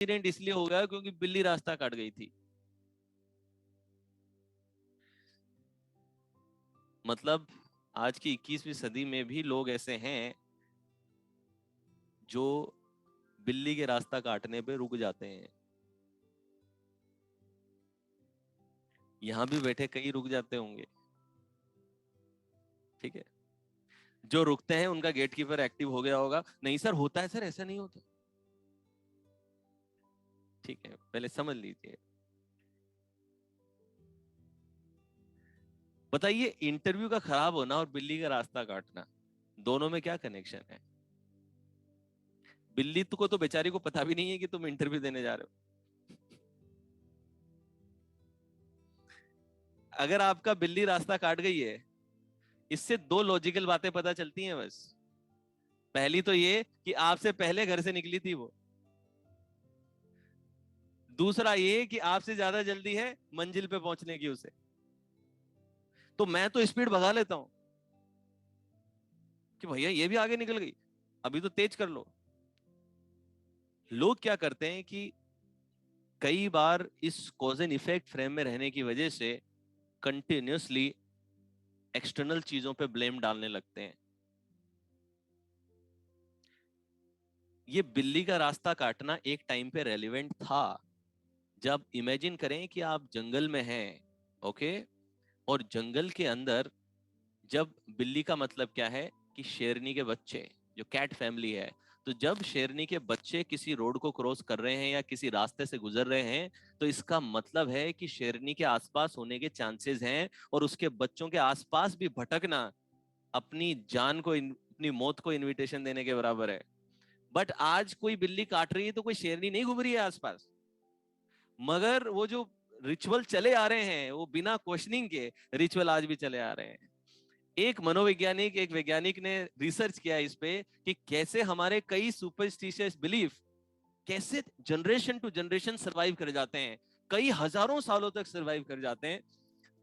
Accident इसलिए हो गया क्योंकि बिल्ली रास्ता काट गई थी। मतलब आज की 21वीं सदी में भी लोग ऐसे हैं जो बिल्ली के रास्ता काटने पे रुक जाते हैं। यहां भी बैठे कई रुक जाते होंगे, ठीक है। जो रुकते हैं उनका गेटकीपर एक्टिव हो गया होगा, नहीं सर होता है सर, ऐसा नहीं होता, ठीक है, पहले समझ लीजिए। बताइए, इंटरव्यू का खराब होना और बिल्ली का रास्ता काटना, दोनों में क्या कनेक्शन है? बिल्ली को तो बेचारी को पता भी नहीं है कि तुम इंटरव्यू देने जा रहे हो। अगर आपका बिल्ली रास्ता काट गई है, इससे दो लॉजिकल बातें पता चलती हैं बस। पहली तो ये कि आपसे पहले घर से निकली थी वो। दूसरा ये कि आपसे ज्यादा जल्दी है मंजिल पे पहुंचने की उसे। तो मैं तो स्पीड भगा लेता हूं कि भैया ये भी आगे निकल गई, अभी तो तेज कर लो। लोग क्या करते हैं कि कई बार इस कॉज एंड इफेक्ट फ्रेम में रहने की वजह से कंटिन्यूसली एक्सटर्नल चीजों पे ब्लेम डालने लगते हैं। ये बिल्ली का रास्ता काटना एक टाइम पे रेलिवेंट था। जब इमेजिन करें कि आप जंगल में हैं, ओके, और जंगल के अंदर, जब बिल्ली का मतलब क्या है कि शेरनी के बच्चे, जो कैट फैमिली है, तो जब शेरनी के बच्चे किसी रोड को क्रॉस कर रहे हैं या किसी रास्ते से गुजर रहे हैं, तो इसका मतलब है कि शेरनी के आसपास होने के चांसेस हैं, और उसके बच्चों के आसपास भी भटकना अपनी जान को अपनी मौत को इनविटेशन देने के बराबर है। बट आज कोई बिल्ली काट रही है तो कोई शेरनी नहीं घूम रही है आसपास, मगर वो जो रिचुअल चले आ रहे हैं वो बिना क्वेश्चनिंग के रिचुअल आज भी चले आ रहे हैं। एक मनोवैज्ञानिक, एक वैज्ञानिक ने रिसर्च किया इस पे कि कैसे हमारे कई सुपरस्टिशियस बिलीफ कैसे जनरेशन टू जनरेशन सरवाइव कर जाते हैं, कई हजारों सालों तक सरवाइव कर जाते हैं।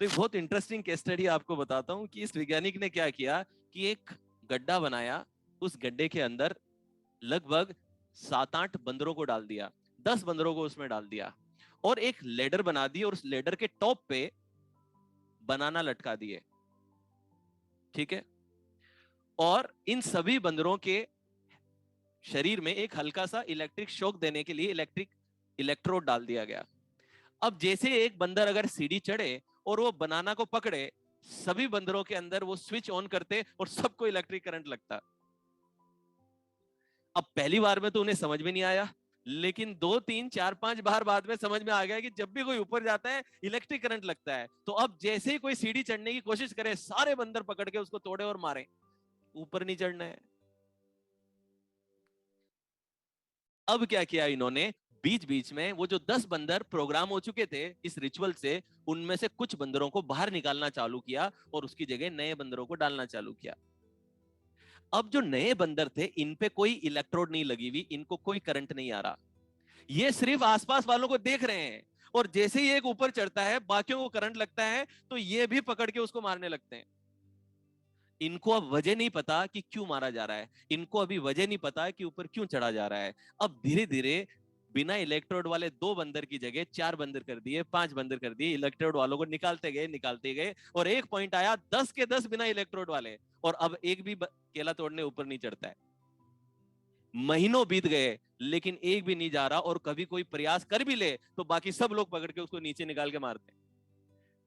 तो एक बहुत इंटरेस्टिंग केस स्टडी आपको बताता हूं कि इस वैज्ञानिक ने क्या किया कि एक गड्ढा बनाया, उस गड्ढे के अंदर लगभग 7-8 बंदरों को डाल दिया, 10 बंदरों को उसमें डाल दिया, और एक लेडर बना दी, और उस लेडर के टॉप पे बनाना लटका दिए, ठीक है। और इन सभी बंदरों के शरीर में एक हल्का सा इलेक्ट्रिक शॉक देने के लिए इलेक्ट्रिक इलेक्ट्रोड डाल दिया गया। अब जैसे एक बंदर अगर सीढ़ी चढ़े और वो बनाना को पकड़े, सभी बंदरों के अंदर वो स्विच ऑन करते और सबको इलेक्ट्रिक करंट लगता। अब पहली बार में तो उन्हें समझ में नहीं आया, लेकिन 2-3-4-5 बार बाद में समझ में आ गया कि जब भी कोई ऊपर जाता है इलेक्ट्रिक करंट लगता है। तो अब जैसे ही कोई सीढ़ी चढ़ने की कोशिश करे, सारे बंदर पकड़ के उसको तोड़े और मारे, ऊपर नहीं चढ़ना है। अब क्या किया इन्होंने, बीच बीच में वो जो 10 बंदर प्रोग्राम हो चुके थे इस रिचुअल से, उनमें से कुछ बंदरों को बाहर निकालना चालू किया और उसकी जगह नए बंदरों को डालना चालू किया। अब जो नए बंदर थे, इन पे कोई इलेक्ट्रोड नहीं लगी हुई, इनको कोई करंट नहीं आ रहा, ये सिर्फ आसपास वालों को देख रहे हैं। और जैसे ही एक ऊपर चढ़ता है, बाकियों को करंट लगता है, तो ये भी पकड़ के उसको मारने लगते हैं। इनको अब वजह नहीं पता कि क्यों मारा जा रहा है, इनको अभी वजह नहीं पता कि ऊपर क्यों चढ़ा जा रहा है। अब धीरे धीरे बिना इलेक्ट्रोड वाले 2 बंदर की जगह 4 बंदर कर दिए, 5 बंदर कर दिए, इलेक्ट्रोड वालों को निकालते गए, और एक पॉइंट आया 10 के 10 बिना इलेक्ट्रोड वाले, और अब एक भी केला तोड़ने ऊपर नहीं चढ़ता है। महीनों बीत गए लेकिन एक भी नहीं जा रहा, और कभी कोई प्रयास कर भी ले तो बाकी सब लोग पकड़ के उसको नीचे निकाल के मारते हैं,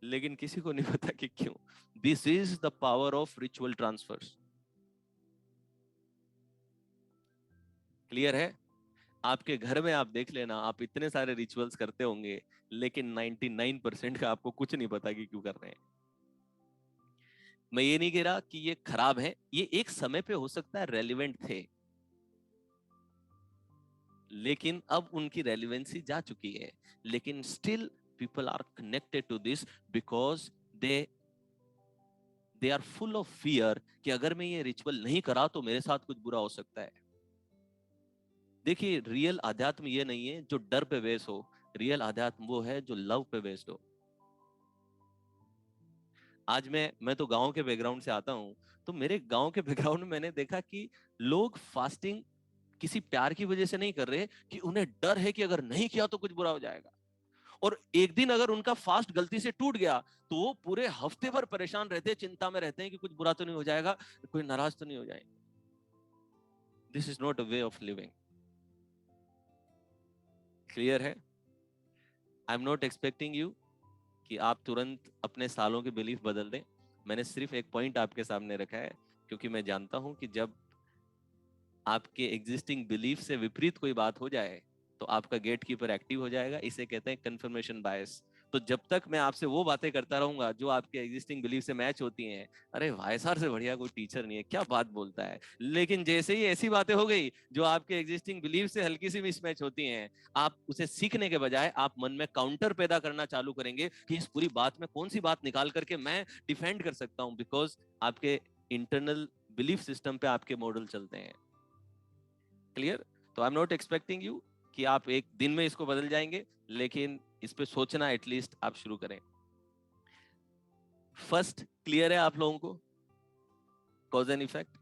लेकिन किसी को नहीं पता कि क्यों। This is the power of ritual transfers. Clear है? आपके घर में आप देख लेना, आप इतने सारे रिचुअल्स करते होंगे, लेकिन 99% का आपको कुछ नहीं पता कि क्यों कर रहे हैं। मैं ये नहीं कह रहा कि ये खराब है, ये एक समय पे हो सकता है रेलिवेंट थे, लेकिन अब उनकी रेलिवेंसी जा चुकी है। लेकिन still people are connected to this because they they are full of fear कि अगर मैं ये रिचुअल नहीं करा तो मेरे साथ कुछ बुरा हो सकता है। देखिए, रियल आध्यात्म ये नहीं है जो डर पे बेस हो, रियल आध्यात्म वो है जो लव पे बेस्ड हो। आज मैं तो गांव के बैकग्राउंड से आता हूं, तो मेरे गांव के बैकग्राउंड में मैंने देखा कि लोग फास्टिंग किसी प्यार की वजह से नहीं कर रहे कि उन्हें डर है कि अगर नहीं किया तो कुछ बुरा हो जाएगा। और एक दिन अगर उनका फास्ट गलती से टूट गया तो वो पूरे हफ्ते भर परेशान रहते हैं, चिंता में रहते हैं कि कुछ बुरा तो नहीं हो जाएगा, कोई नाराज तो नहीं हो जाएगा। This is not a way of living. Clear है? I am not expecting you कि आप तुरंत अपने सालों के बिलीफ बदल दें। मैंने सिर्फ एक पॉइंट आपके सामने रखा है, क्योंकि मैं जानता हूं कि जब आपके एग्जिस्टिंग बिलीफ से विपरीत कोई बात हो जाए तो आपका गेट कीपर एक्टिव हो जाएगा। इसे कहते हैं कंफर्मेशन बायस। तो जब तक मैं आपसे वो बातें करता रहूंगा जो आपके एग्जिस्टिंग बिलीफ से मैच होती हैं, अरे भाई साहब से बढ़िया कोई टीचर नहीं है, क्या बात बोलता है। लेकिन जैसे ही ऐसी बातें हो गई जो आपके एग्जिस्टिंग बिलीफ से हल्की सी मिसमैच होती हैं, आप उसे सीखने के बजाय आप मन में काउंटर पैदा करना चालू करेंगे कि इस पूरी बात में कौन सी बात निकाल करके मैं डिफेंड कर सकता हूं, बिकॉज आपके इंटरनल बिलीफ सिस्टम पे आपके मॉडल चलते हैं। क्लियर? तो आई एम नॉट एक्सपेक्टिंग यू कि आप एक दिन में इसको बदल जाएंगे, लेकिन इस पे सोचना एटलीस्ट आप शुरू करें। फर्स्ट, क्लियर है आप लोगों को? Cause and effect.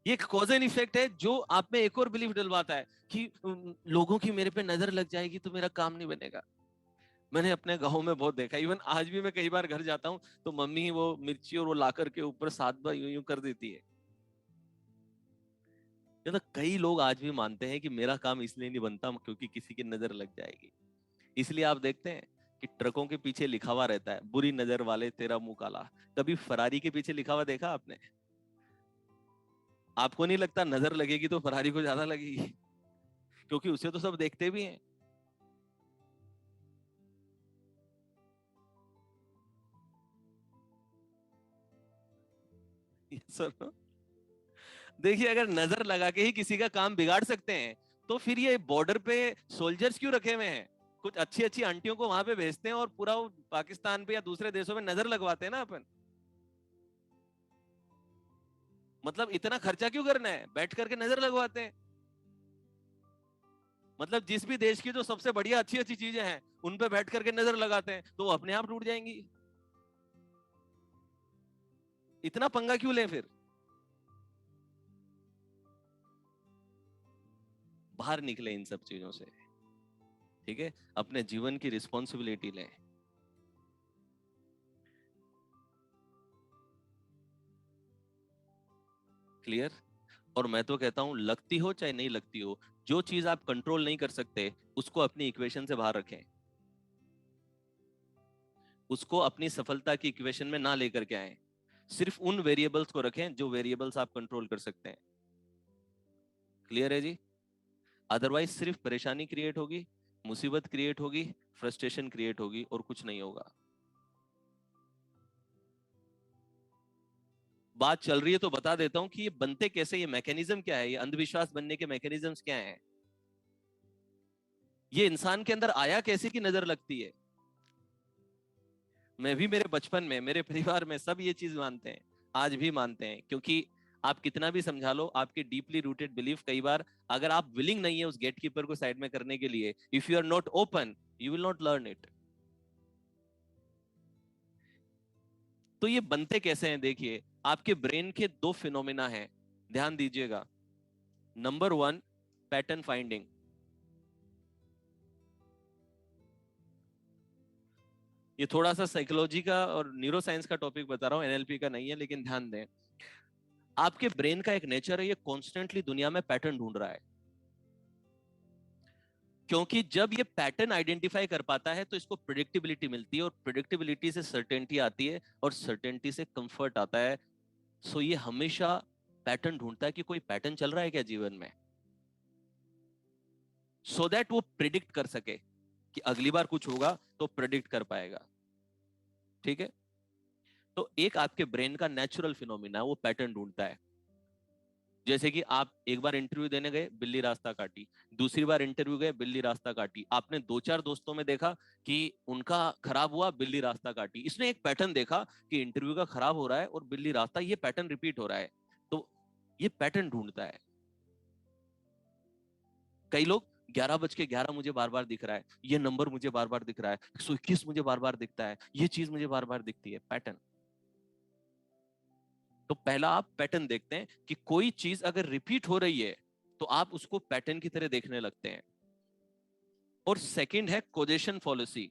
ये कॉज एंड इफेक्ट है जो आप में एक और बिलीफ डलवाता है कि लोगों की मेरे पे नजर लग जाएगी तो मेरा काम नहीं बनेगा। मैंने अपने गाँव में बहुत देखा, इवन आज भी मैं कई बार घर जाता हूँ तो मम्मी वो मिर्ची और वो लाकर के ऊपर 7 बार यूं यूं कर देती है। तो कई लोग आज भी मानते हैं कि मेरा काम इसलिए नहीं बनता क्योंकि किसी की नजर लग जाएगी। इसलिए आप देखते हैं कि ट्रकों के पीछे लिखा हुआ रहता है, बुरी नजर वाले तेरा मुंह काला। कभी फरारी के पीछे लिखा हुआ देखा आपने? आपको नहीं लगता नजर लगेगी तो फरारी को ज्यादा लगेगी? क्योंकि उसे तो सब देखते भी हैं। सुनो, देखिए अगर नजर लगा के ही किसी का काम बिगाड़ सकते हैं तो फिर ये बॉर्डर पे सोल्जर्स क्यों रखे हुए हैं? कुछ अच्छी अच्छी आंटियों को वहां पे भेजते हैं और पूरा वो पाकिस्तान पे या दूसरे देशों में नजर लगवाते हैं ना अपन। मतलब इतना खर्चा क्यों करना है, बैठ करके नजर लगवाते हैं। मतलब जिस भी देश की जो सबसे बढ़िया अच्छी अच्छी चीजें हैं उन पे बैठ करके नजर लगाते हैं तो वो अपने आप टूट जाएंगी। इतना पंगा क्यों लें फिर? बाहर निकले इन सब चीजों से। ठीक है, अपने जीवन की रिस्पॉन्सिबिलिटी लें। क्लियर? और मैं तो कहता हूं लगती हो चाहे नहीं लगती हो, जो चीज आप कंट्रोल नहीं कर सकते उसको अपनी इक्वेशन से बाहर रखें। उसको अपनी सफलता की इक्वेशन में ना लेकर के आए। सिर्फ उन वेरिएबल्स को रखें जो वेरिएबल्स आप कंट्रोल कर सकते हैं। क्लियर है जी? अदरवाइज सिर्फ परेशानी क्रिएट होगी, मुसीबत क्रिएट होगी, फ्रस्ट्रेशन क्रिएट होगी और कुछ नहीं होगा। बात चल रही है तो बता देता हूं कि ये बनते कैसे, ये मैकेनिज्म क्या है, ये अंधविश्वास बनने के मैकेनिज्म्स क्या हैं, ये इंसान के अंदर आया कैसे की नजर लगती है। मैं भी मेरे बचपन में, मेरे परिवार में सब ये चीज मानते हैं, आज भी मानते हैं, क्योंकि आप कितना भी समझा लो आपकी डीपली रूटेड बिलीफ कई बार, अगर आप विलिंग नहीं है उस गेटकीपर को साइड में करने के लिए, if you are not open you will not learn it. तो ये बनते कैसे हैं देखिए, आपके ब्रेन के दो फिनोमिना हैं, ध्यान दीजिएगा। Number one, pattern finding. ये थोड़ा सा साइकोलॉजी का और न्यूरो साइंस का टॉपिक बता रहा हूं, एनएलपी का नहीं है, लेकिन ध्यान दें। आपके ब्रेन का एक नेचर है, ये कॉन्स्टेंटली दुनिया में पैटर्न ढूंढ रहा है। क्योंकि जब ये पैटर्न आइडेंटिफाई कर पाता है तो इसको प्रिडिक्टेबिलिटी मिलती है, और प्रिडिक्टेबिलिटी से सर्टेनिटी आती है, और सर्टेनिटी से कंफर्ट आता है। सो ये हमेशा पैटर्न ढूंढता है कि कोई पैटर्न चल रहा है क्या जीवन में, सो दैट वो प्रिडिक्ट कर सके कि अगली बार कुछ होगा तो प्रिडिक्ट कर पाएगा। ठीक है? तो एक आपके ब्रेन का नेचुरल फिनोमिना, वो पैटर्न ढूंढता है। जैसे कि आप एक बार इंटरव्यू देने गए, बिल्ली रास्ता काटी। दूसरी बार इंटरव्यू गए, बिल्ली रास्ता काटी। आपने दो चार दोस्तों में देखा कि उनका खराब हुआ, बिल्ली रास्ता काटी। इसने एक पैटर्न देखा कि इंटरव्यू का खराब हो रहा है और बिल्ली रास्ता, ये पैटर्न रिपीट हो रहा है। तो ये पैटर्न ढूंढता है। कई लोग 11 बज के 11 मुझे बार बार दिख रहा है, ये नंबर मुझे बार बार दिख रहा है, 121 मुझे बार बार दिखता है, ये चीज मुझे बार बार दिखती है, पैटर्न। तो पहला आप पैटर्न देखते हैं कि कोई चीज अगर रिपीट हो रही है तो आप उसको पैटर्न की तरह देखने लगते हैं। और सेकंड है कोजेशन फॉलिसी।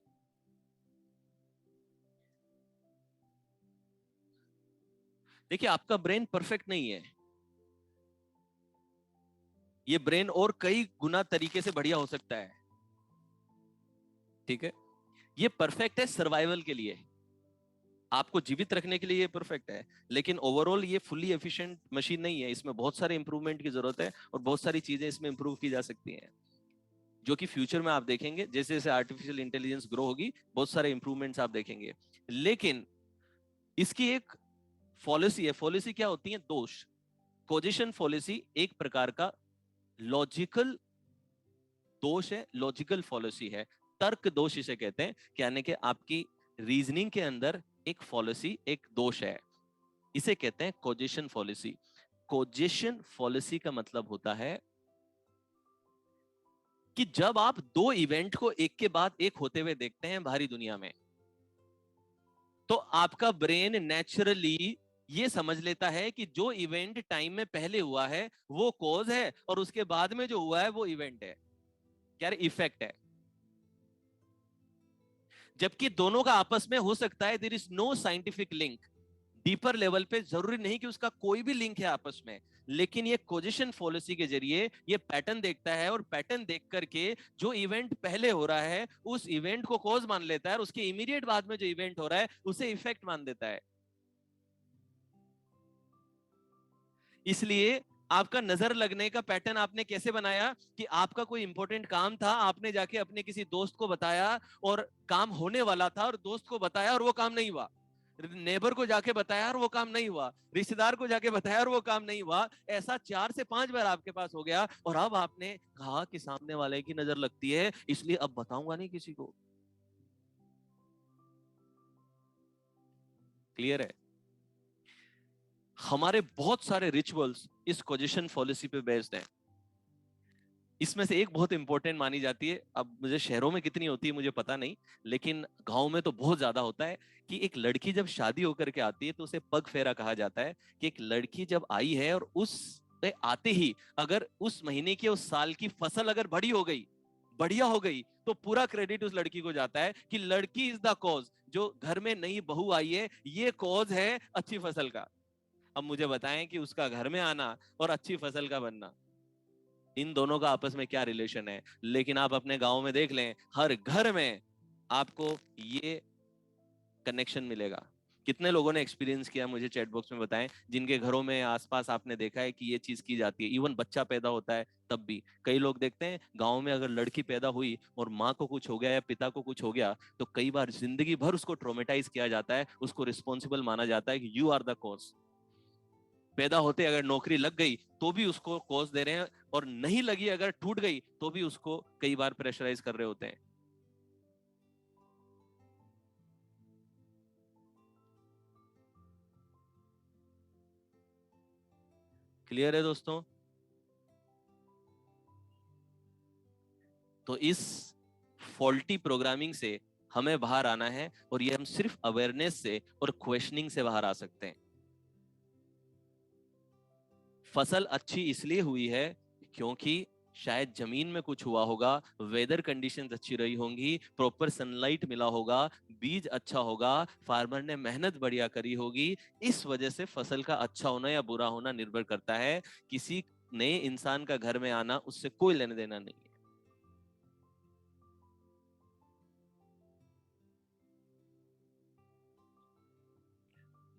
देखिए, आपका ब्रेन परफेक्ट नहीं है, ये ब्रेन और कई गुना तरीके से बढ़िया हो सकता है, ठीक है। ये परफेक्ट है सर्वाइवल के लिए, आपको जीवित रखने के लिए ये परफेक्ट है, लेकिन ओवरऑल ये फुल्ली एफिशिएंट मशीन नहीं है, इसमें बहुत सारे इंप्रूवमेंट की जरूरत है और बहुत सारी चीजें इसमें इंप्रूव की जा सकती हैं, जो कि फ्यूचर में आप देखेंगे जैसे जैसे आर्टिफिशियल इंटेलिजेंस ग्रो होगी, बहुत सारे इंप्रूवमेंट्स आप देखेंगे। लेकिन इसकी एक पॉलिसी है। पॉलिसी क्या होती है? दोष। कोजिशन पॉलिसी एक प्रकार का लॉजिकल दोष है, लॉजिकल फॉलोसी है, तर्क दोष इसे कहते हैं, यानी कि आपकी रीजनिंग के अंदर एक फॉलोसी, एक दोष है, इसे कहते हैं कोजेशन फॉलोसी। कोजेशन फॉलोसी का मतलब होता है कि जब आप दो इवेंट को एक के बाद एक होते हुए देखते हैं बाहरी दुनिया में, तो आपका ब्रेन नेचुरली ये समझ लेता है कि जो इवेंट टाइम में पहले हुआ है वो कॉज है और उसके बाद में जो हुआ है वो इवेंट है, क्या इफेक्ट है। जबकि दोनों का आपस में हो सकता है there is no scientific link, deeper level पे जरूरी नहीं कि उसका कोई भी लिंक है आपस में, लेकिन ये कोजिशन पॉलिसी के जरिए ये पैटर्न देखता है और पैटर्न देख करके जो इवेंट पहले हो रहा है उस इवेंट को कॉज मान लेता है और उसके इमीडिएट बाद में जो इवेंट हो रहा है उसे इफेक्ट मान देता है। इसलिए आपका नजर लगने का पैटर्न आपने कैसे बनाया कि आपका कोई इंपॉर्टेंट काम था, आपने जाके अपने किसी दोस्त को बताया और काम होने वाला था और दोस्त को बताया और वो काम नहीं हुआ, नेबर को जाके बताया और वो काम नहीं हुआ, रिश्तेदार को जाके बताया और वो काम नहीं हुआ, ऐसा 4 से 5 बार आपके पास हो गया और अब आपने कहा कि सामने वाले की नजर लगती है इसलिए अब बताऊंगा नहीं किसी को। क्लियर है? हमारे बहुत सारे रिचुअल्स इस कोजिशन पॉलिसी पे बेस्ड हैं। इसमें से एक बहुत इंपॉर्टेंट मानी जाती है, अब मुझे शहरों में कितनी होती है मुझे पता नहीं, लेकिन गांव में तो बहुत ज्यादा होता है कि एक लड़की जब शादी होकर के आती है तो उसे पग फेरा कहा जाता है, कि एक लड़की जब आई है और उस पे आते ही अगर उस महीने की उस साल की फसल अगर बड़ी हो गई, बढ़िया हो गई, तो पूरा क्रेडिट उस लड़की को जाता है कि लड़की इज द कॉज, जो घर में नई बहू आई है ये कॉज है अच्छी फसल का। अब मुझे बताएं कि उसका घर में आना और अच्छी फसल का बनना, इन दोनों का आपस में क्या रिलेशन है? लेकिन आप अपने गांव में देख लें, हर घर में आपको ये कनेक्शन मिलेगा। कितने लोगों ने एक्सपीरियंस किया मुझे चैट बॉक्स में बताएं, जिनके घरों में आसपास आपने देखा है कि ये चीज की जाती है, इवन बच्चा पैदा होता है तब भी। कई लोग देखते हैं गांव में अगर लड़की पैदा हुई और माँ को कुछ हो गया या पिता को कुछ हो गया तो कई बार जिंदगी भर उसको ट्रोमेटाइज किया जाता है, उसको रिस्पॉन्सिबल माना जाता है कि यू आर द कॉज। पैदा होते अगर नौकरी लग गई तो भी उसको कॉज दे रहे हैं, और नहीं लगी अगर टूट गई तो भी उसको कई बार प्रेशराइज कर रहे होते हैं। क्लियर है दोस्तों? तो इस फॉल्टी प्रोग्रामिंग से हमें बाहर आना है, और ये हम सिर्फ अवेयरनेस से और क्वेश्चनिंग से बाहर आ सकते हैं। फसल अच्छी इसलिए हुई है क्योंकि शायद जमीन में कुछ हुआ होगा, वेदर कंडीशंस अच्छी रही होंगी, प्रॉपर सनलाइट मिला होगा, बीज अच्छा होगा, फार्मर ने मेहनत बढ़िया करी होगी। इस वजह से फसल का अच्छा होना या बुरा होना निर्भर करता है, किसी नए इंसान का घर में आना उससे कोई लेना देना नहीं है।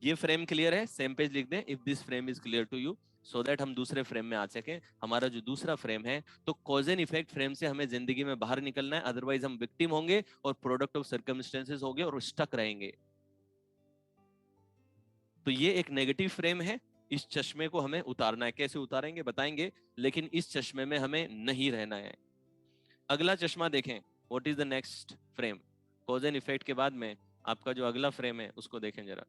ये फ्रेम क्लियर है? सेम पेज लिख दें, if this frame is clear to you, so that हम दूसरे फ्रेम में आ सकें। हमारा जो दूसरा फ्रेम है, तो कॉज एंड इफेक्ट फ्रेम से हमें जिंदगी में बाहर निकलना है, अदरवाइज हम विक्टिम होंगे और प्रोडक्ट ऑफ सर्कमस्टेंसेस होंगे और स्टक रहेंगे। तो ये एक नेगेटिव फ्रेम है, इस चश्मे को हमें उतारना है। कैसे उतारेंगे बताएंगे, लेकिन इस चश्मे में हमें नहीं रहना है। अगला चश्मा देखें, what is the next frame? Cause and effect के बाद में आपका जो अगला फ्रेम है उसको देखें जरा।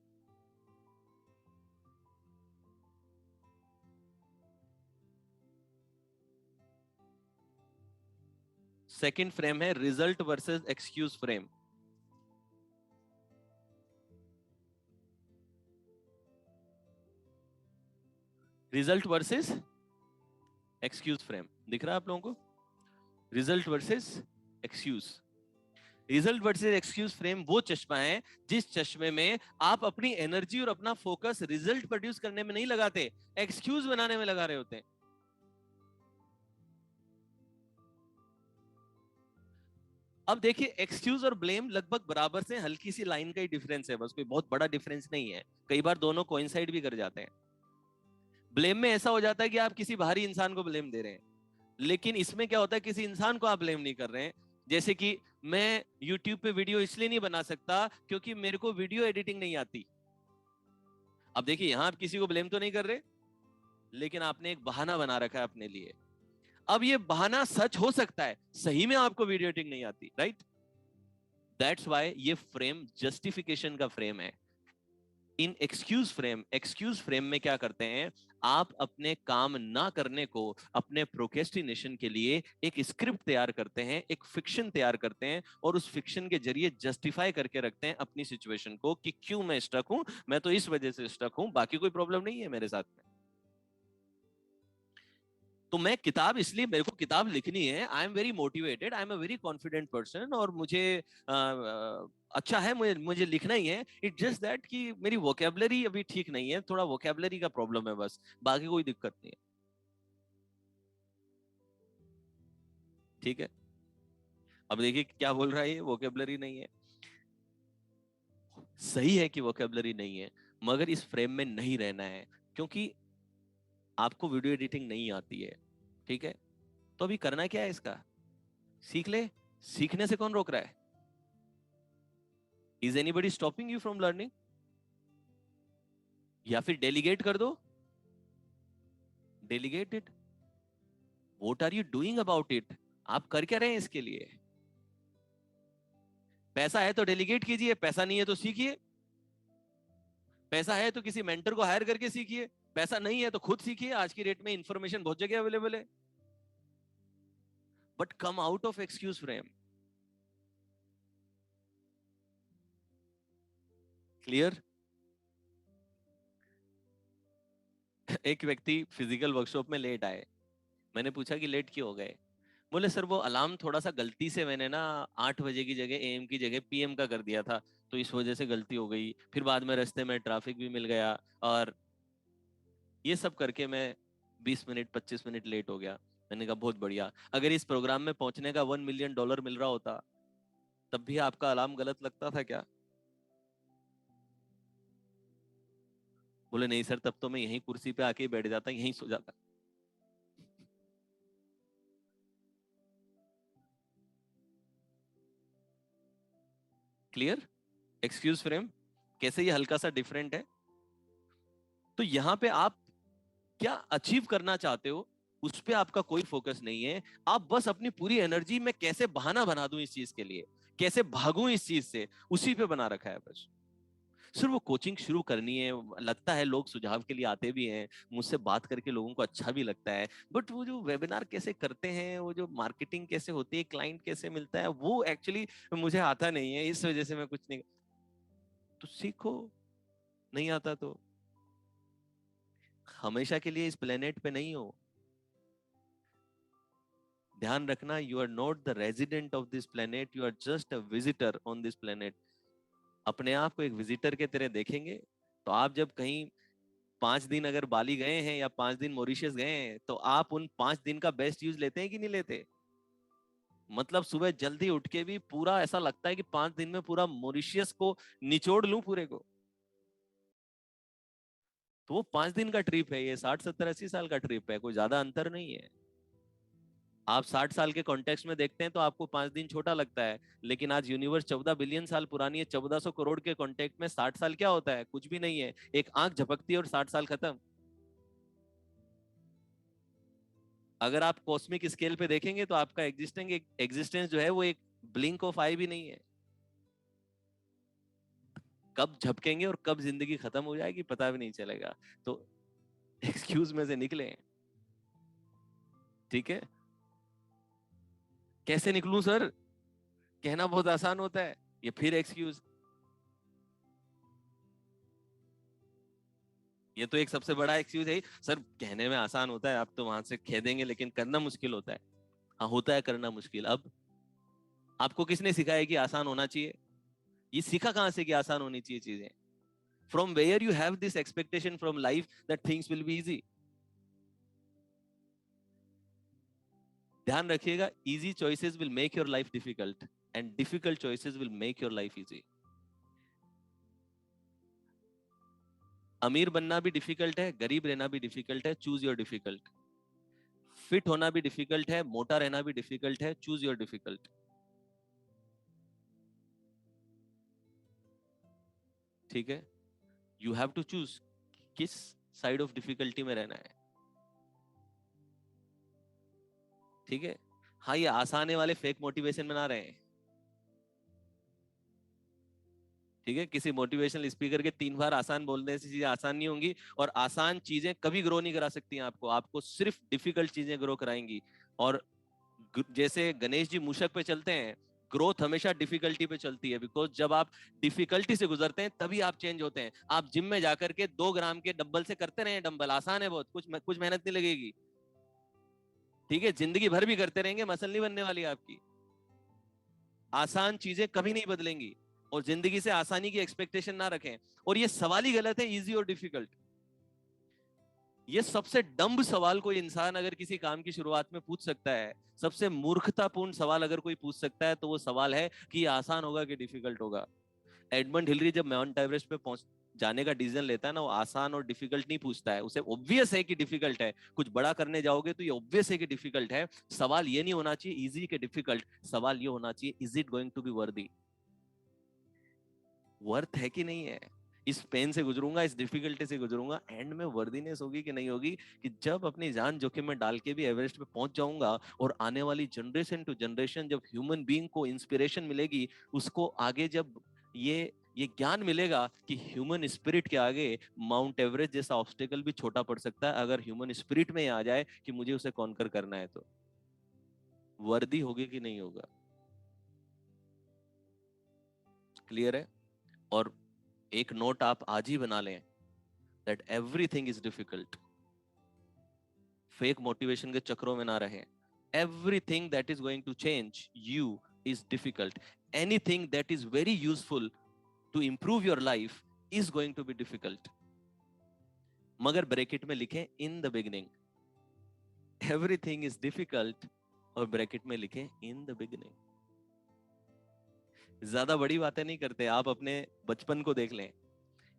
सेकंड फ्रेम है result versus excuse frame. Result versus excuse frame दिख रहा है आप लोगों को? Result versus excuse. Result versus excuse frame वो चश्मा है जिस चश्मे में आप अपनी एनर्जी और अपना फोकस रिजल्ट प्रोड्यूस करने में नहीं लगाते, एक्सक्यूज बनाने में लगा रहे होते हैं। अब देखिए, एक्सक्यूज और ब्लेम लगभग बराबर से, हल्की सी लाइन का ही डिफरेंस है बस, कोई बहुत बड़ा डिफरेंस नहीं है। कई बार दोनों कोइंसाइड भी कर जाते हैं। ब्लेम में ऐसा हो जाता है कि आप किसी बाहरी इंसान को ब्लेम दे रहे हैं, लेकिन इसमें क्या होता है, किसी इंसान को आप ब्लेम नहीं कर रहे हैं। जैसे कि मैं YouTube पे वीडियो इसलिए नहीं बना सकता क्योंकि मेरे को वीडियो एडिटिंग नहीं आती। अब देखिए, यहां आप किसी को ब्लेम तो नहीं कर रहे, लेकिन आपने एक बहाना बना रखा है अपने लिए। अब ये बहाना सच हो सकता है, सही में आपको वीडियो एडिटिंग नहीं आती, राइट? दैट्स वाई ये फ्रेम जस्टिफिकेशन का फ्रेम है। इन एक्सक्यूज फ्रेम में क्या करते हैं, आप अपने काम ना करने को, अपने प्रोक्रेस्टिनेशन के लिए एक स्क्रिप्ट तैयार करते हैं, एक फिक्शन तैयार करते हैं, और उस फिक्शन के जरिए जस्टिफाई करके रखते हैं अपनी सिचुएशन को कि क्यों मैं स्टक हूं, मैं तो इस वजह से स्टक हूं, बाकी कोई प्रॉब्लम नहीं है मेरे साथ में। तो मैं किताब, इसलिए मेरे को किताब लिखनी है, I am very motivated, I am a very confident person, और मुझे अच्छा है, मुझे मुझे लिखना ही है। इट जस्ट दैट कि मेरी वोकेबलरी अभी ठीक नहीं है, थोड़ा वोकेबलरी का प्रॉब्लम है बस, बाकी कोई दिक्कत नहीं है। ठीक है, अब देखिए क्या बोल रहा है, ये वोकेबलरी नहीं है। सही है कि वोकेबलरी नहीं है, मगर इस फ्रेम में नहीं रहना है, क्योंकि आपको वीडियो एडिटिंग नहीं आती है। ठीक है, तो अभी करना क्या है इसका, सीख ले। सीखने से कौन रोक रहा है? Is anybody stopping you from learning? या फिर डेलीगेट कर दो, delegate it. What are you doing about it? आप कर क्या रहे हैं इसके लिए? पैसा है तो डेलीगेट कीजिए, पैसा नहीं है तो सीखिए। पैसा है तो किसी मेंटर को हायर करके सीखिए, पैसा नहीं है तो खुद सीखिए। आज की डेट में इंफॉर्मेशन बहुत जगह अवेलेबल है। But come out of excuse frame. Clear? एक व्यक्ति फिजिकल वर्कशॉप में लेट आए। मैंने पूछा कि लेट क्यों हो गए? बोले सर, वो अलार्म थोड़ा सा गलती से मैंने ना 8 बजे की जगह AM की जगह PM का कर दिया था, तो इस वजह से गलती हो गई। फिर बाद में रास्ते में ट्रैफिक भी मिल गया, और ये सब करके मैं 20 मिनट 25 मिनट लेट हो गया। मैंने कहा बहुत बढ़िया, अगर इस प्रोग्राम में पहुंचने का $1 मिलियन मिल रहा होता, तब भी आपका अलार्म गलत लगता था क्या? बोले नहीं सर, तब तो मैं यहीं कुर्सी पे आके ही बैठ जाता, यहीं सो जाता। क्लियर? एक्सक्यूज फ्रेम कैसे ये हल्का सा डिफरेंट है। तो यहाँ पे आप क्या अचीव करना चाहते हो, उस पे आपका कोई फोकस नहीं है। आप बस अपनी पूरी एनर्जी में कैसे बहाना बना दूं इस चीज के लिए, कैसे भागूं इस चीज से, उसी पे बना रखा है बस। सिर्फ वो कोचिंग शुरू करनी है। लगता है लोग सुझाव के लिए आते भी हैं, मुझसे बात करके लोगों को अच्छा भी लगता है, बट वो जो वेबिनार कैसे करते हैं, वो जो मार्केटिंग कैसे होती है, क्लाइंट कैसे मिलता है, वो एक्चुअली मुझे आता नहीं है, इस वजह से मैं कुछ नहीं। तो सीखो, नहीं आता तो। हमेशा के लिए इस प्लेनेट पे नहीं हो। ध्यान रखना, you are not the resident of this planet, you are just a visitor on this planet. अपने आप को एक विजिटर के तरह देखेंगे, तो आप जब कहीं 5 दिन अगर बाली गए हैं या 5 दिन मॉरिशस गए हैं, तो आप उन 5 दिन का बेस्ट यूज लेते हैं कि नहीं लेते? मतलब सुबह जल्दी उठ के भी पूरा ऐसा लगता है कि 5 दिन में पूरा मॉरिशियस को निचोड़ लूं पूरे को। तो वो 5 दिन का ट्रिप है, ये 60 70 80 साल का ट्रिप है, कोई ज्यादा अंतर नहीं है। आप 60 साल के कॉन्टेक्स्ट में देखते हैं तो आपको 5 दिन छोटा लगता है, लेकिन आज यूनिवर्स 14 बिलियन साल पुरानी है, 1400 करोड़ के कॉन्टेक्ट में 60 साल क्या होता है? कुछ भी नहीं है। एक आंख झपकती है और 60 साल खत्म। अगर आप कॉस्मिक स्केल पे देखेंगे तो आपका एग्जिस्टेंस जो है वो एक ब्लिंक ऑफ आई भी नहीं है। कब झपकेंगे और कब जिंदगी खत्म हो जाएगी पता भी नहीं चलेगा। तो एक्सक्यूज में से निकले। ठीक है, कैसे निकलूं सर? कहना बहुत आसान होता है, ये फिर एक्सक्यूज। ये तो एक सबसे बड़ा एक्सक्यूज है, सर कहने में आसान होता है, आप तो वहां से खेदेंगे, लेकिन करना मुश्किल होता है। हाँ होता है करना मुश्किल। अब आपको किसने सिखाया कि आसान होना चाहिए? ये सीखा कहां से कि आसान होनी चाहिए चीजें? From where you have this expectation from life that things will be easy? ध्यान रखिएगा, easy choices will make your life difficult and difficult choices will make your life easy. अमीर बनना भी डिफिकल्ट है, गरीब रहना भी डिफिकल्ट है, चूज योर डिफिकल्ट। फिट होना भी डिफिकल्ट है, मोटा रहना भी डिफिकल्ट है, चूज योर डिफिकल्ट। ठीक है, यू हैव टू चूज किस साइड ऑफ डिफिकल्टी में रहना है। ठीक है, हाँ ये आसाने वाले फेक मोटिवेशन बना रहे हैं। ठीक है, किसी मोटिवेशनल स्पीकर के 3 बार आसान बोलने से चीजें आसान नहीं होंगी, और आसान चीजें कभी ग्रो नहीं करा सकती हैं आपको, आपको सिर्फ डिफिकल्ट चीजें ग्रो कराएंगी। और जैसे गणेश जी मूषक पे चलते हैं, ग्रोथ हमेशा डिफिकल्टी पे चलती है, बिकॉज जब आप डिफिकल्टी से गुजरते हैं तभी आप चेंज होते हैं। आप जिम में जाकर के 2 ग्राम के डंबल से करते रहे, डंबल आसान है बहुत, कुछ मेहनत नहीं लगेगी। ठीक है, जिंदगी भर भी करते रहेंगे, मसल नहीं बनने वाली आपकी। आसान चीजें कभी नहीं बदलेंगी, और जिंदगी से आसानी की एक्सपेक्टेशन ना रखें। और ये सवाल ही गलत है, इजी और डिफिकल्ट। ये सबसे डम्ब सवाल कोई इंसान अगर किसी काम की शुरुआत में पूछ सकता है, सबसे मूर्खतापूर्ण सवाल अगर कोई पूछ सकता है, तो वो सवाल है कि ये आसान होगा कि डिफिकल्ट होगा। एडमंड हिलरी जब माउंट एवरेस्ट पे पहुंच जाने का डिसीजन लेता है ना, वो आसान और डिफिकल्ट नहीं पूछता है, उसे ऑब्वियस है कि डिफिकल्ट है, कुछ बड़ा करने जाओगे तो ये ऑब्वियस है कि डिफिकल्ट है। सवाल ये नहीं होना चाहिए इजी के डिफिकल्ट, सवाल ये होना चाहिए is it going to be worthy? Worth है कि नहीं है? इस पेन से गुजरूंगा, इस डिफिकल्टी से गुजरूंगा, एंड में वर्दीनेस होगी कि नहीं होगी, कि जब अपनी जान जोखिम में डाल के भी एवरेस्ट पे पहुंच जाऊंगा, और आने वाली जनरेशन टू जनरेशन जब ह्यूमन बीइंग को इंस्पिरेशन मिलेगी, उसको आगे जब ये ज्ञान मिलेगा कि ह्यूमन स्पिरिट के आगे माउंट एवरेस्ट जैसा ऑब्स्टेकल भी छोटा पड़ सकता है, अगर ह्यूमन स्पिरिट में आ जाए कि मुझे उसे कॉन्कर करना है, तो वर्दी होगी कि नहीं होगा? क्लियर है? और एक नोट आप आज ही बना लें, that everything is difficult. Fake motivation के चक्रों में ना रहें। Everything that is going to change you is difficult. Anything that is very useful to improve your life is going to be difficult. मगर ब्रैकेट में लिखें in the beginning, everything is difficult, और bracket में लिखें in the beginning. ज्यादा बड़ी बातें नहीं करते, आप अपने बचपन को देख लें।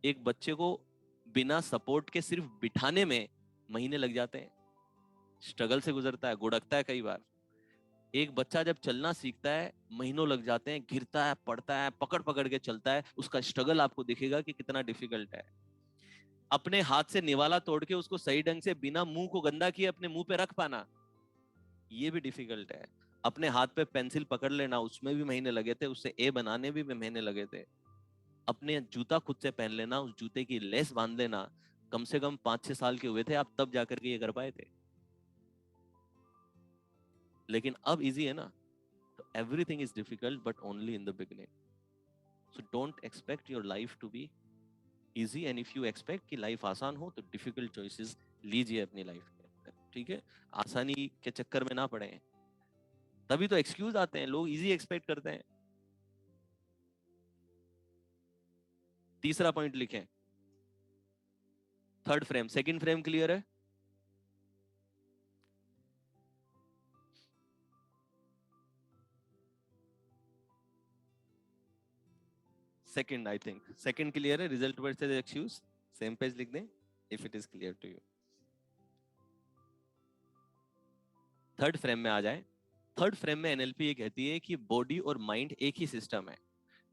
एक बच्चे को बिना सपोर्ट के सिर्फ बिठाने में महीने लग जाते हैं, स्ट्रगल से गुजरता है, गुड़कता है कई बार। एक बच्चा जब चलना सीखता है, महीनों लग जाते हैं, गिरता है, पड़ता है, पकड़ पकड़ के चलता है, उसका स्ट्रगल आपको दिखेगा कि कितना डिफिकल्ट है। अपने हाथ से निवाला तोड़ के उसको सही ढंग से बिना मुंह को गंदा किए अपने मुंह पे रख पाना, ये भी डिफिकल्ट है। अपने हाथ पे पेंसिल पकड़ लेना, उसमें भी महीने लगे थे, उससे ए बनाने भी महीने लगे थे। अपने जूता खुद से पहन लेना, उस जूते की लेस बांध लेना, कम से कम 5-6 साल के हुए थे आप तब जाकर के ये कर पाए थे। लेकिन अब इजी है ना। तो everything is difficult but only in the beginning. So don't expect your life to be easy, and if you expect कि लाइफ आसान हो, तो डिफिकल्ट चॉइसेस लीजिए अपनी लाइफ के अंदर। ठीक है, आसानी के चक्कर में ना पड़े। तभी तो एक्सक्यूज आते हैं, लोग इजी एक्सपेक्ट करते हैं। तीसरा पॉइंट लिखें, third frame. Second frame clear है? Second, I think second clear है। Result versus excuse same page लिख दें if it is clear to you. Third frame में आ जाए। थर्ड फ्रेम में एनएलपी ये कहती है कि बॉडी और माइंड एक ही सिस्टम है।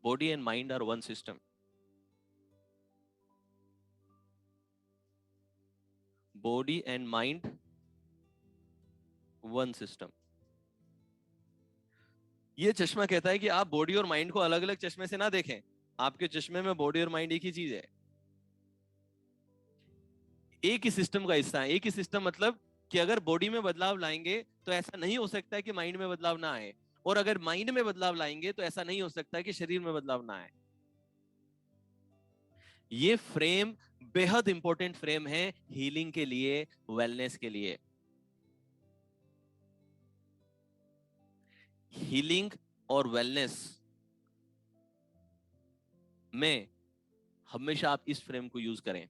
Body and mind are one system. Body and mind one system. ये चश्मा कहता है कि आप बॉडी और माइंड को अलग अलग चश्मे से ना देखें। आपके चश्मे में बॉडी और माइंड एक ही चीज है, एक ही सिस्टम का हिस्सा है। एक ही सिस्टम मतलब कि अगर बॉडी में बदलाव लाएंगे तो ऐसा नहीं हो सकता है कि माइंड में बदलाव ना आए, और अगर माइंड में बदलाव लाएंगे तो ऐसा नहीं हो सकता है कि शरीर में बदलाव ना आए। ये फ्रेम बेहद इंपॉर्टेंट फ्रेम है हीलिंग के लिए, वेलनेस के लिए। हीलिंग और वेलनेस में हमेशा आप इस फ्रेम को यूज करें।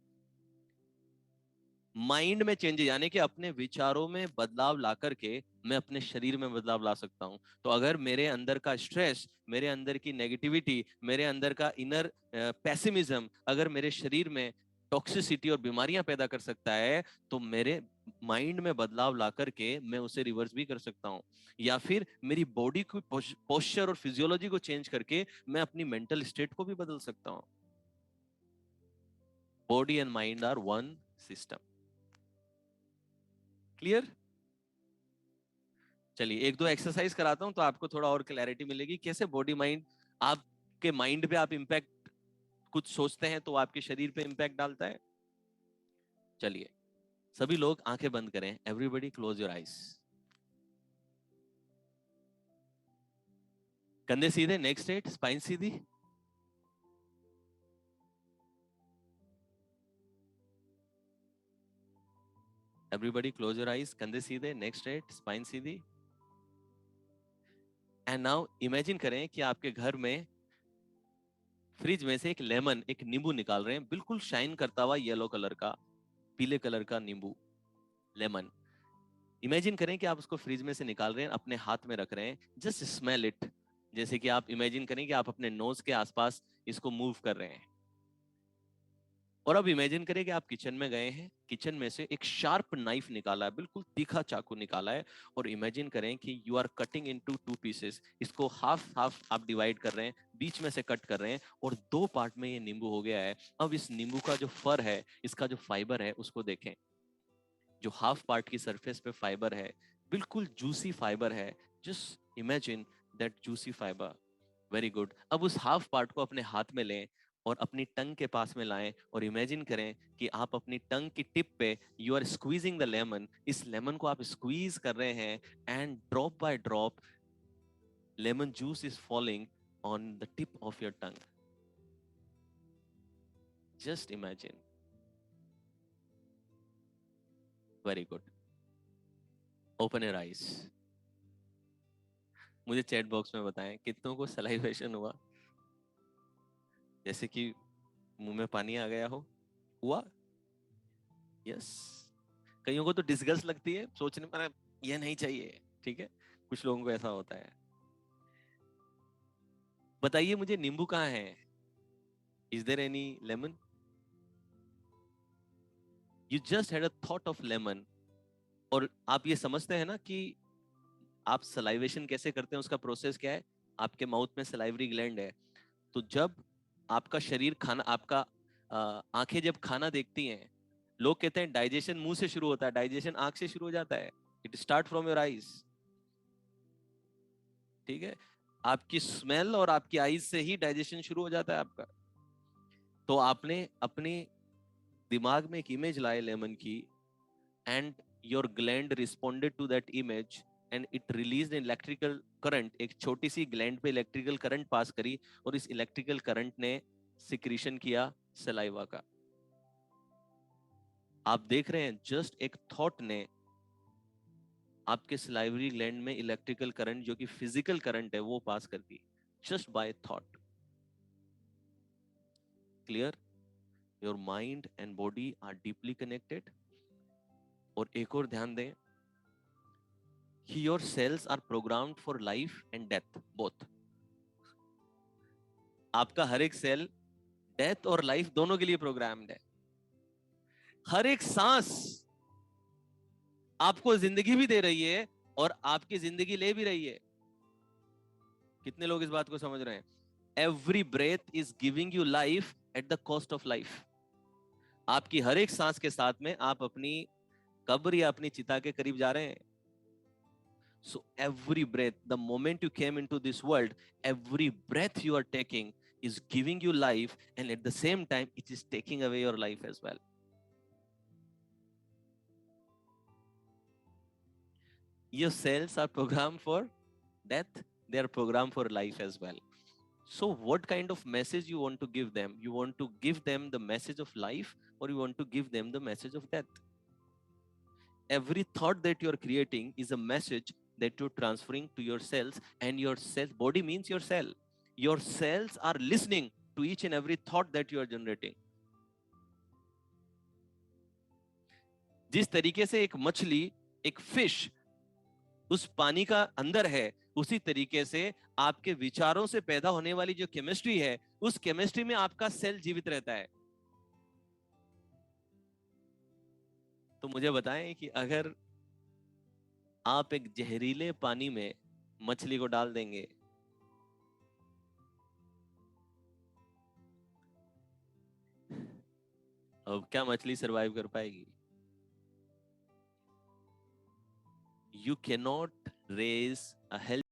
माइंड में चेंज यानी कि अपने विचारों में बदलाव ला करके मैं अपने शरीर में बदलाव ला सकता हूं। तो अगर मेरे अंदर का स्ट्रेस, मेरे अंदर की नेगेटिविटी, मेरे अंदर का इनर पेसिमिज्म अगर मेरे शरीर में टॉक्सिसिटी और बीमारियां पैदा कर सकता है, तो मेरे माइंड में बदलाव ला करके मैं उसे रिवर्स भी कर सकता हूं। या फिर मेरी बॉडी को पोस्चर और फिजियोलॉजी को चेंज करके मैं अपनी मेंटल स्टेट को भी बदल सकता हूं। Body and mind are one system. Clear? चलिए एक दो एक्सरसाइज कराता हूं तो आपको थोड़ा और क्लैरिटी मिलेगी कैसे बॉडी माइंड, आपके माइंड पे आप इंपैक्ट कुछ सोचते हैं तो आपके शरीर पे इंपैक्ट डालता है। चलिए सभी लोग आंखें बंद करें, एवरीबॉडी क्लोज योर आईज। कंधे सीधे, नेक स्ट्रेट, स्पाइन सीधी। एवरीबॉडी क्लोज योर आईज, कंधे सीधे, नेक स्ट्रेट, स्पाइन सीधी। एंड नाउ इमेजिन करें कि आपके घर में फ्रिज में से एक लेमन, एक नींबू निकाल रहे हैं, बिल्कुल शाइन करता हुआ येलो कलर का, पीले कलर का नींबू, लेमन। इमेजिन करें कि आप उसको फ्रिज में से निकाल रहे हैं, अपने हाथ में रख रहे हैं, जस्ट स्मेल इट। जैसे कि आप इमेजिन करें कि आप अपने नोज के आसपास इसको मूव कर रहे हैं। और अब इमेजिन करें कि आप किचन में गए हैं, किचन में से एक शार्प नाइफ निकाला है, बिल्कुल तीखा चाकू निकाला है, और इमेजिन करें कि you are cutting into two pieces. इसको हाफ हाफ आप डिवाइड कर रहे हैं, बीच में से कट कर रहे हैं, और दो पार्ट में ये नींबू हो गया है। अब इस नींबू का जो फर है, इसका जो फाइबर है, उसको देखें। जो हाफ पार्ट की सरफेस पे फाइबर है, बिल्कुल जूसी फाइबर है। Just imagine that juicy fibre. Very good. अब उस हाफ पार्ट को अपने हाथ में लें और अपनी टंग के पास में लाएं, और इमेजिन करें कि आप अपनी टंग की टिप पे you are squeezing the lemon. इस लेमन को आप स्क्वीज कर रहे हैं, and drop by drop lemon juice is falling on the tip of your tongue. Just imagine. Very good. Open your eyes. मुझे चैट बॉक्स में बताएं कितनों को सलाइवेशन हुआ, जैसे कि मुंह में पानी आ गया हो। हुआ? यस। कईयों को तो डिस्गस्ट लगती है, सोचने पर ये नहीं चाहिए। ठीक है, कुछ लोगों को ऐसा होता है। बताइए मुझे नींबू कहाँ है? Is there any lemon? You just had a thought of lemon. और आप ये समझते हैं ना कि आप सलाइवेशन कैसे करते हैं, उसका प्रोसेस क्या है। आपके माउथ में सलाइवरी ग्लैंड है। तो जब आपका शरीर खाना, आपका आंखें जब खाना देखती हैं, लोग कहते हैं डाइजेशन मुंह से शुरू होता है, डाइजेशन आंख से शुरू हो जाता है। It start from your eyes. ठीक है, आपकी स्मेल और आपकी आईज से ही डाइजेशन शुरू हो जाता है आपका। तो आपने अपने दिमाग में एक इमेज लाए लेमन की, and your gland responded to that image, and it released electrical current. एक छोटी सी ग्लैंड पे इलेक्ट्रिकल करंट पास करी, और इस इलेक्ट्रिकल करंट ने सिक्रीशन किया सलाइवा का। आप देख रहे हैं जस्ट एक थॉट ने आपके सलाइवरी ग्लैंड में इलेक्ट्रिकल करंट, जो कि फिजिकल करंट है, वो पास कर दी, just by thought. Clear? Your mind and body are deeply connected. और एक और ध्यान दें कि your cells are programmed for life and death both. आपका हर एक सेल डेथ और लाइफ दोनों के लिए प्रोग्राम्ड है। हर एक सांस आपको जिंदगी भी दे रही है और आपकी जिंदगी ले भी रही है। कितने लोग इस बात को समझ रहे हैं? Every breath is giving you life at the cost of life. आपकी हर एक सांस के साथ में आप अपनी कब्र या अपनी चिता के करीब जा रहे हैं। So every breath, the moment you came into this world, every breath you are taking is giving you life, and at the same time, it is taking away your life as well. Your cells are programmed for death, they are programmed for life as well. So what kind of message you want to give them? You want to give them the message of life, or you want to give them the message of death? Every thought that you're creating is a message that you're transferring to your cells, and your cell body means your cell. Your cells are listening to each and every thought that you are generating. जिस तरीके से एक मछली, एक fish उस पानी का अंदर है, उसी तरीके से आपके विचारों से पैदा होने वाली जो केमिस्ट्री है, उस केमिस्ट्री में आपका सेल जीवित रहता है। तो मुझे बताएं कि अगर आप एक जहरीले पानी में मछली को डाल देंगे, अब क्या मछली सरवाइव कर पाएगी? You cannot raise a healthy